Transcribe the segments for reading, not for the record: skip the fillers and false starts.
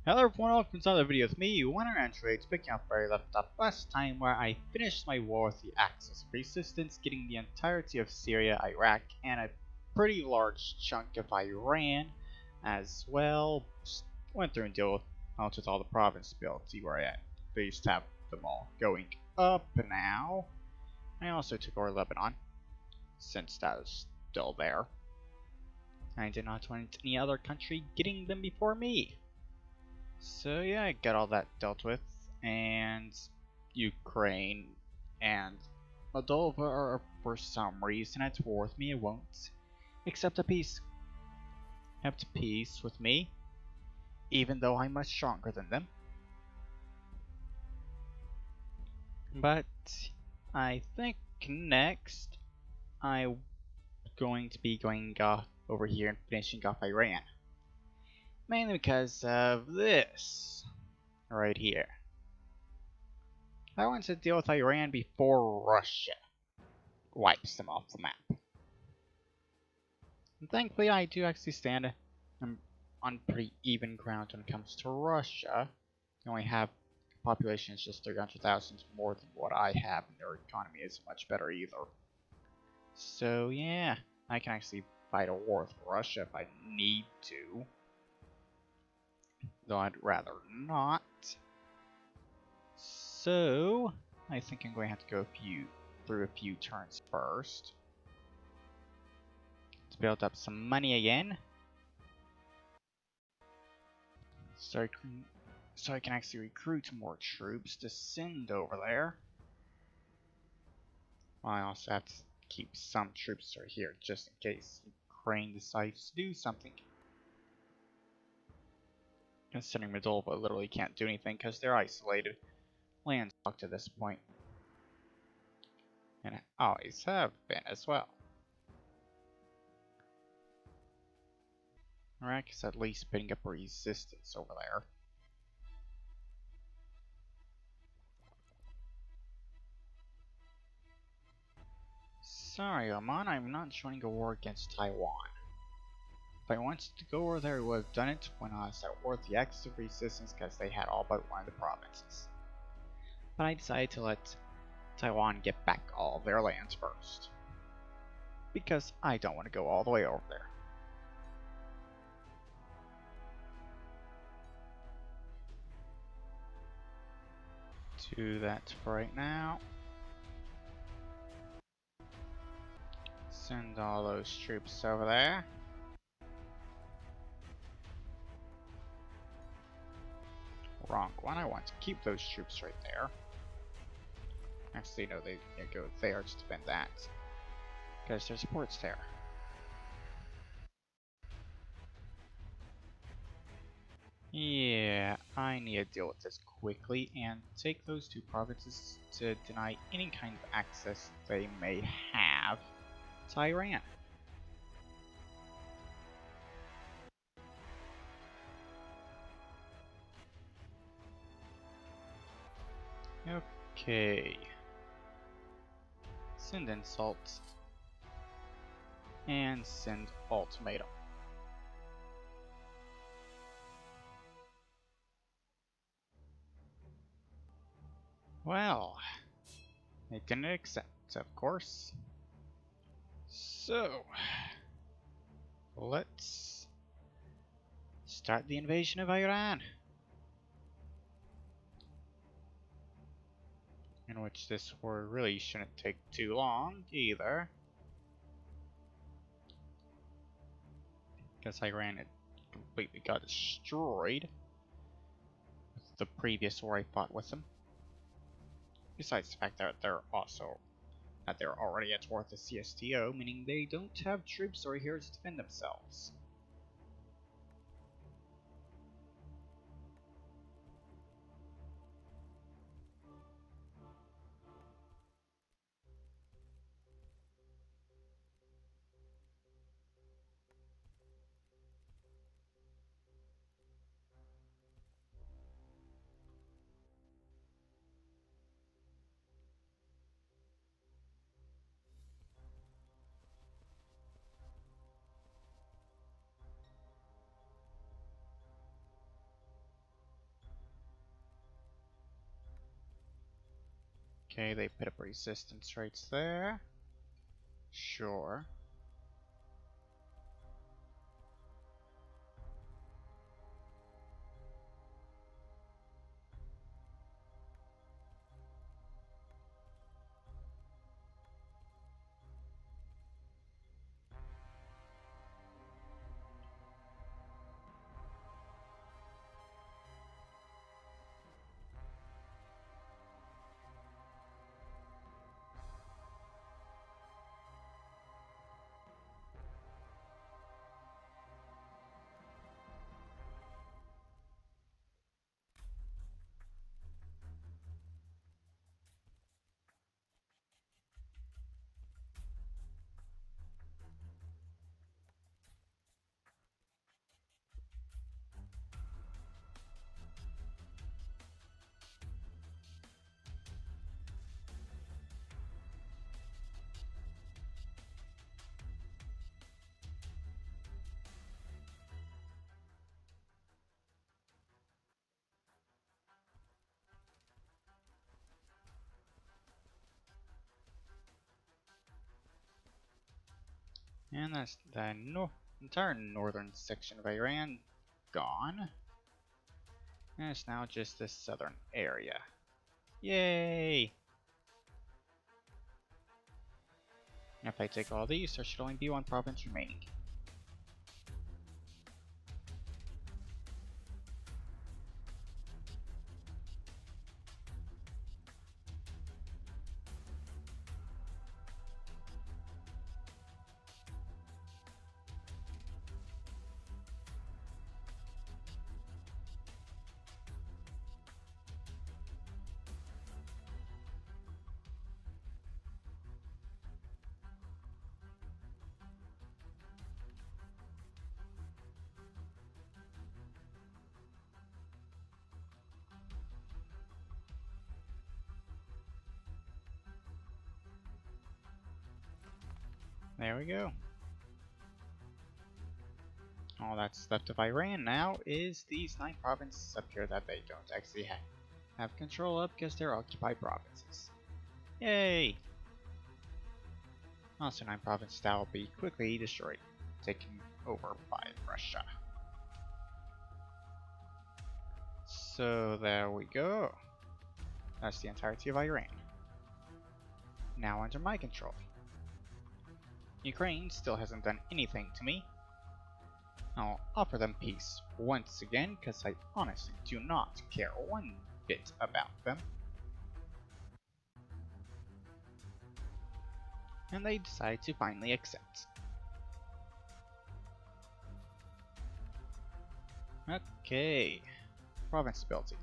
Hello everyone, welcome to another video with me, OneRunTrades, picking up where I left off last time, where I finished my war with the Axis of Resistance, getting the entirety of Syria, Iraq, and a pretty large chunk of Iran as well. Just went through and dealt with all the province ability where I at least have them all going up now. I also took over Lebanon, since that is still there. I did not want any other country getting them before me. So yeah, I got all that dealt with, and Ukraine and Moldova are for some reason at war with me. It won't accept a peace with me, even though I'm much stronger than them. But I think next I'm going to be going over here and finishing off Iran. Mainly because of this right here. I want to deal with Iran before Russia wipes them off the map. And thankfully, I do actually stand on pretty even ground when it comes to Russia. They only have population is just 300,000 more than what I have, and their economy isn't much better either. So yeah, I can actually fight a war with Russia if I need to. Though I'd rather not. So I think I'm going to have to go through a few turns first to build up some money again, so I can actually recruit more troops to send over there. Well, I also have to keep some troops right here just in case Ukraine decides to do something. Considering Moldova literally can't do anything because they're isolated, landlocked to this point, and always have been as well. Iraq is at least putting up resistance over there. Sorry, Oman, I'm not joining a war against Taiwan. If I wanted to go over there, I would have done it when I was at war with the Axis of Resistance because they had all but one of the provinces. But I decided to let Taiwan get back all of their lands first, because I don't want to go all the way over there. Do that for right now. Send all those troops over there. Wrong one, I want to keep those troops right there. Actually, no, they go there to defend that, because their support's there. Yeah, I need to deal with this quickly and take those two provinces to deny any kind of access they may have to Iran. Okay. Send insult. And send ultimatum. Well, they didn't accept, of course. So, let's start the invasion of Iran. In which this war really shouldn't take too long either, because Iran had completely got destroyed with the previous war I fought with them. Besides the fact that they're already at war with the CSTO, meaning they don't have troops or here to defend themselves. Okay, they put up resistance rates there. Sure. And that's the entire northern section of Iran gone. And it's now just the southern area. Yay! If I take all these, there should only be one province remaining. There we go. All that's left of Iran now is these 9 provinces up here that they don't actually have control of because they're occupied provinces. Yay! Also 9 provinces that will be quickly destroyed, taken over by Russia. So there we go. That's the entirety of Iran. Now under my control. Ukraine still hasn't done anything to me. I'll offer them peace once again, because I honestly do not care one bit about them. And they decide to finally accept. Okay, province ability.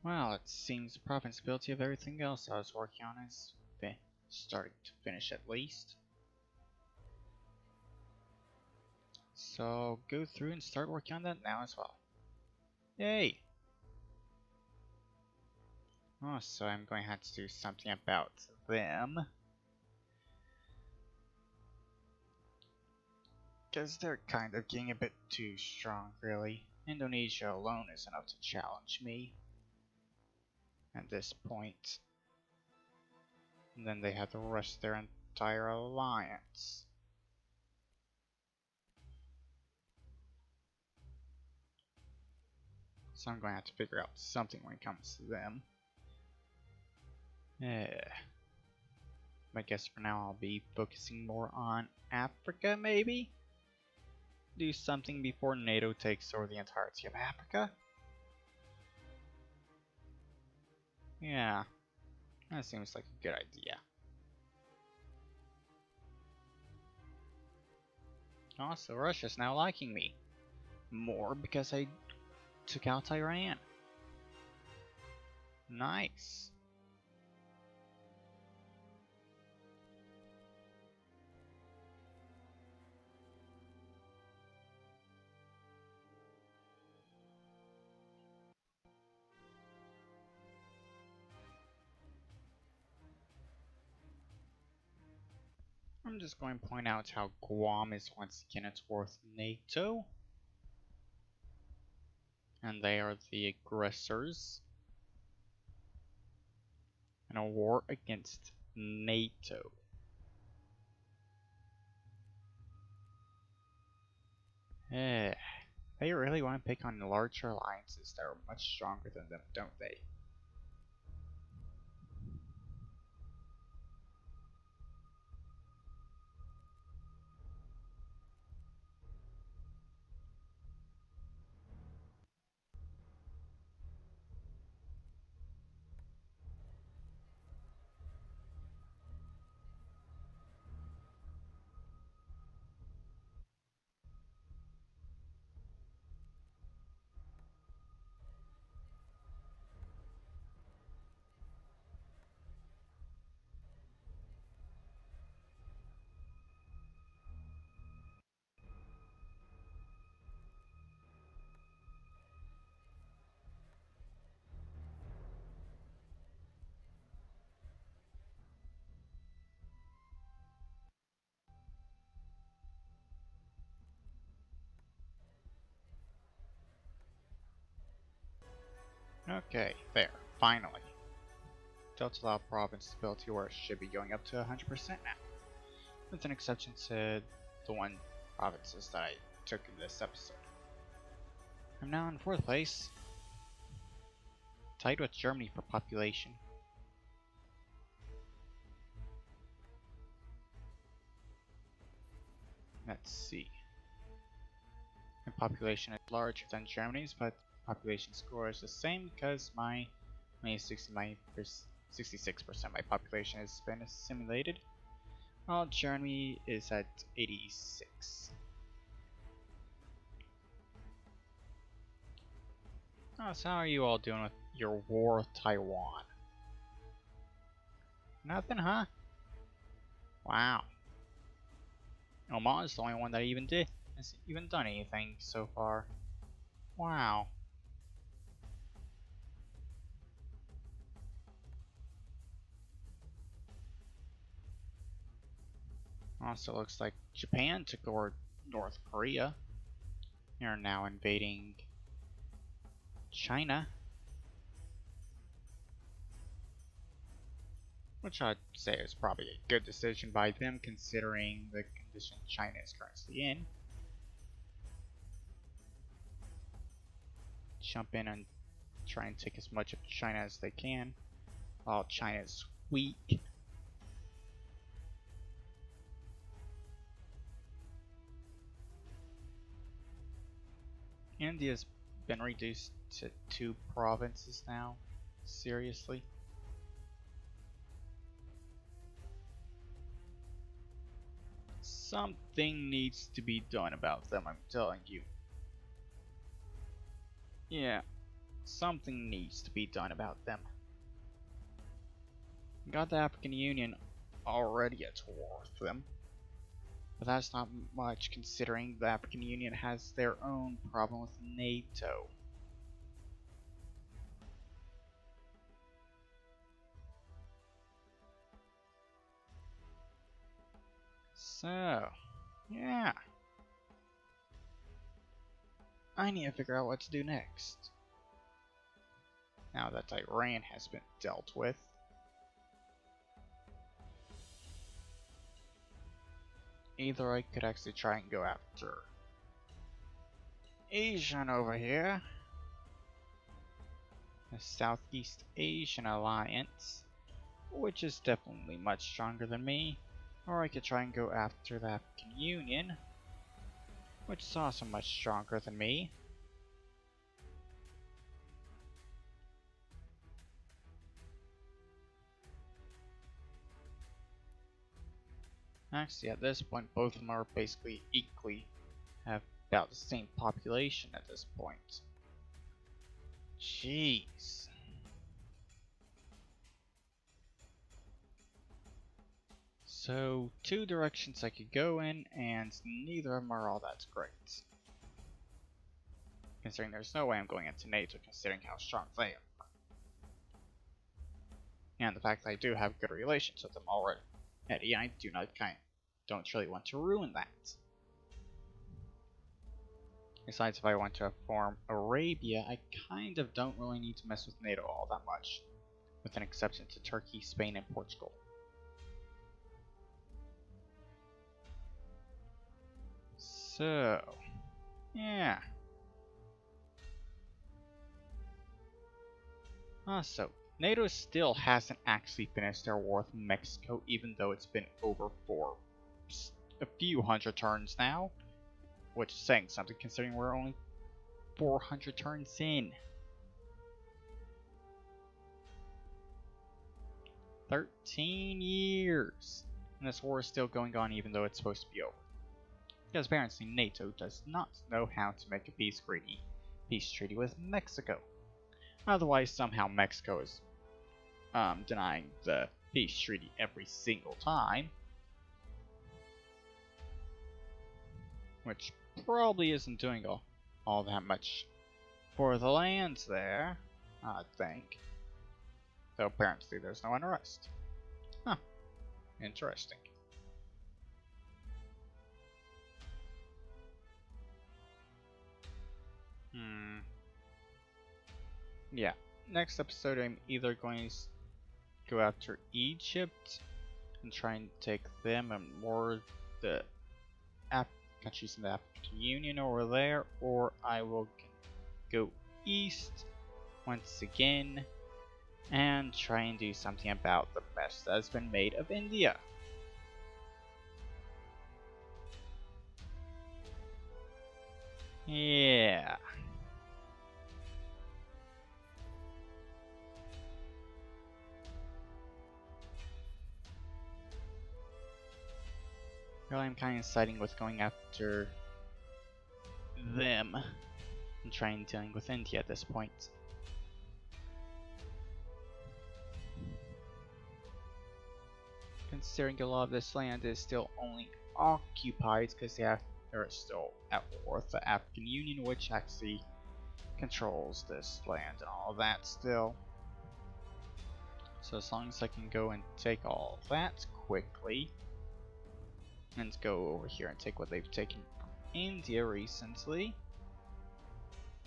Well, it seems the province ability of everything else I was working on is starting to finish at least. So go through and start working on that now as well. Yay! Oh, so I'm going to have to do something about them. Because they're kind of getting a bit too strong, really. Indonesia alone is enough to challenge me at this point. And then they have to rush their entire alliance. So I'm going to have to figure out something when it comes to them. I guess for now I'll be focusing more on Africa, maybe? Do something before NATO takes over the entirety of Africa? Yeah, that seems like a good idea. Also, Russia's now liking me. More because I took out Iran. Nice. I'm just going to point out how Guam is once again towards NATO. And they are the aggressors in a war against NATO. Eh, they really want to pick on larger alliances that are much stronger than them, don't they? Okay, there, finally. Delta Lao province stability war should be going up to 100% now, with an exception to the one provinces that I took in this episode. I'm now in 4th place, tied with Germany for population. Let's see. My population is larger than Germany's, but population score is the same because my 66% of my population has been assimilated, while Germany is at 86. Oh, so how are you all doing with your war with Taiwan? Nothing, huh? Wow. Oman is the only one that has even done anything so far. Wow. Also looks like Japan took over North Korea. They're now invading China. Which I'd say is probably a good decision by them considering the condition China is currently in. Jump in and try and take as much of China as they can, while China is weak. India's been reduced to 2 provinces now. Seriously? Something needs to be done about them, I'm telling you. Yeah, something needs to be done about them. Got the African Union already at war with them. But that's not much considering the African Union has their own problem with NATO. So, yeah. I need to figure out what to do next. Now that Iran has been dealt with. Either I could actually try and go after Asian over here. The Southeast Asian Alliance, which is definitely much stronger than me. Or I could try and go after the African Union, which is also much stronger than me. Actually, at this point, both of them are basically equally have about the same population at this point. Jeez. So, 2 directions I could go in, and neither of them are all that great. Considering there's no way I'm going into NATO, considering how strong they are. And the fact that I do have good relations with them already. I do not don't really want to ruin that. Besides, if I want to form Arabia, I kind of don't really need to mess with NATO all that much, with an exception to Turkey, Spain, and Portugal. So, yeah. So, NATO still hasn't actually finished their war with Mexico, even though it's been over for a few hundred turns now, which is saying something considering we're only 400 turns in. 13 years! And this war is still going on even though it's supposed to be over. Because apparently NATO does not know how to make a peace treaty with Mexico. Otherwise, somehow Mexico is denying the peace treaty every single time. Which probably isn't doing all that much for the lands there, I think. Though apparently there's no unrest. Huh. Interesting. Yeah. Next episode I'm either going to go after Egypt and try and take them and more the countries in the African Union over there, or I will go east once again and try and do something about the mess that has been made of India. Yeah. Really, I'm kind of siding with going after them and trying dealing with India at this point. Considering a lot of this land is still only occupied because they're still at war with the African Union, which actually controls this land and all that still. So as long as I can go and take all that quickly, and go over here and take what they've taken from India recently,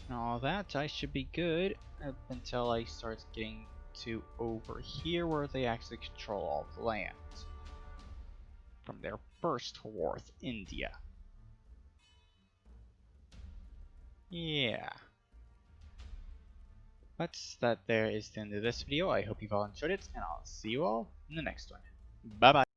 and all that, I should be good up until I start getting to over here where they actually control all the land from their first war with India. Yeah. But that there is the end of this video. I hope you've all enjoyed it, and I'll see you all in the next one. Bye bye.